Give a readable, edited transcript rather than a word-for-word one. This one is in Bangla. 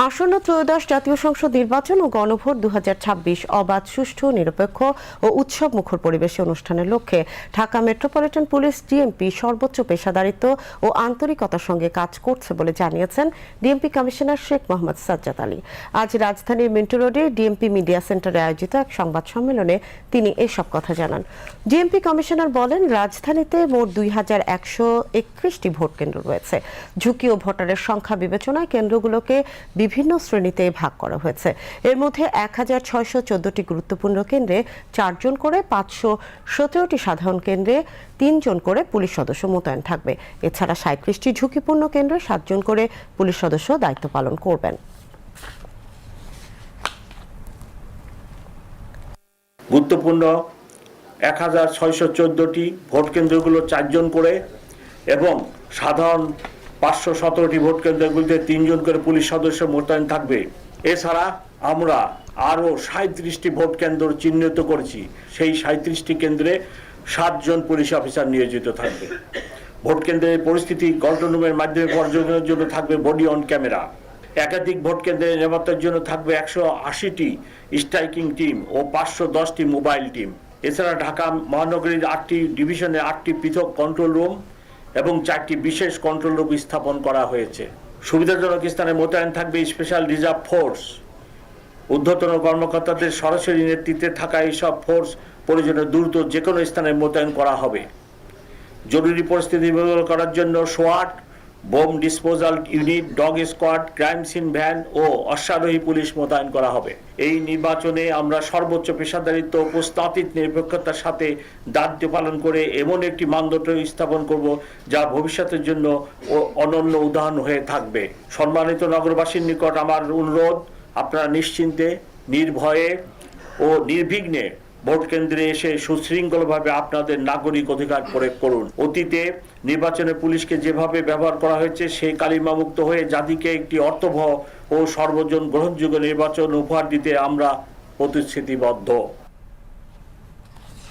আসন্ন ত্রয়োদশ জাতীয় সংসদ নির্বাচন ও গণভোট 2026 অবাধ, সুষ্ঠু, নিরপেক্ষ ও উৎসব মুখর পরিবেশে অনুষ্ঠানের লক্ষ্যে ঢাকা মেট্রোপলিটন পুলিশ ডিএমপি সর্বোচ্চ পেশাদারিত্ব ও আন্তরিকতার সঙ্গে কাজ করছে বলে জানিয়েছেন ডিএমপি কমিশনার শেখ মোহাম্মদ সাজ্জাদ আলী। আজ রাজধানীর মিন্টো রোডে ডিএমপি মিডিয়া সেন্টারে আয়োজিত এক সংবাদ সম্মেলনে তিনি এসব কথা জানান। ডিএমপি কমিশনার বলেন, রাজধানীতে মোট 2131টি ভোট কেন্দ্র রয়েছে। ঝুঁকি ও ভোটারের সংখ্যা বিবেচনায় কেন্দ্রগুলোকে বিভিন্ন শ্রেণীতে ভাগ করা হয়েছে। এর মধ্যে 1614টি গুরুত্বপূর্ণ কেন্দ্রে 4 জন করে, 517টি সাধারণ কেন্দ্রে 3 জন করে পুলিশ সদস্য মোতায়েন থাকবে। এছাড়া 37টি ঝুঁকিপূর্ণ কেন্দ্রে 7 জন করে পুলিশ সদস্য দায়িত্ব পালন করবেন। গুরুত্বপূর্ণ 1614টি ভোট কেন্দ্রগুলো 4 জন করে এবং সাধারণ 517টি ভোট কেন্দ্রগুলিতে 3 জন করে পুলিশ সদস্য মোতায়েন থাকবে। এছাড়া আমরা আরও 37টি ভোট কেন্দ্র চিহ্নিত করেছি। সেই 37টি কেন্দ্রে 7 জন পুলিশ অফিসার নিয়োজিত থাকবে। ভোট কেন্দ্রের পরিস্থিতি কন্ট্রোল রুমের মাধ্যমে পর্যবেক্ষণের জন্য থাকবে বডি অন ক্যামেরা। একাধিক ভোট কেন্দ্রে নিরাপত্তার জন্য থাকবে 180টি স্ট্রাইকিং টিম ও 510টি মোবাইল টিম। এছাড়া ঢাকা মহানগরীর 8টি ডিভিশনে 8টি পৃথক কন্ট্রোল রুম এবং 4টি বিশেষ কন্ট্রোল রুম স্থাপন করা হয়েছে। সুবিধাজনক স্থানে মোতায়েন থাকবে স্পেশাল রিজার্ভ ফোর্স। ঊর্ধ্বতন কর্মকর্তাদের সরাসরি নেতৃত্বে থাকা এইসব ফোর্স প্রয়োজনে দ্রুত যে কোনো স্থানে মোতায়েন করা হবে। জরুরি পরিস্থিতি মোকাবেলা করার জন্য সোয়াট, bomb disposal unit, dog squad, crime scene van ও অশ্বারোহী পুলিশ মোতায়েন করা হবে। এই নির্বাচনে আমরা সর্বোচ্চ পেশাদারিত্ব ও প্রস্তাবিত নিরপেক্ষতার সাথে দায়িত্ব পালন করে এমন একটি মানদণ্ড স্থাপন করব যা ভবিষ্যতের জন্য অনন্য উদাহরণ হয়ে থাকবে। সম্মানিত নগরবাসীর নিকট আমার অনুরোধ, আপনারা নিশ্চিন্তে, নির্ভয়ে ও নির্বিঘ্নে ভোট কেন্দ্রে এসে সুশৃঙ্খলভাবে আপনাদের নাগরিক অধিকার প্রয়োগ করুন। অতীতে নির্বাচনে পুলিশকে যেভাবে ব্যবহার করা হয়েছে সেই কালিমামুক্ত হয়ে জাতিকে একটি অর্থবহ ও সর্বজন গ্রহণযোগ্য নির্বাচন উপহার দিতে আমরা প্রতিশ্রুতিবদ্ধ।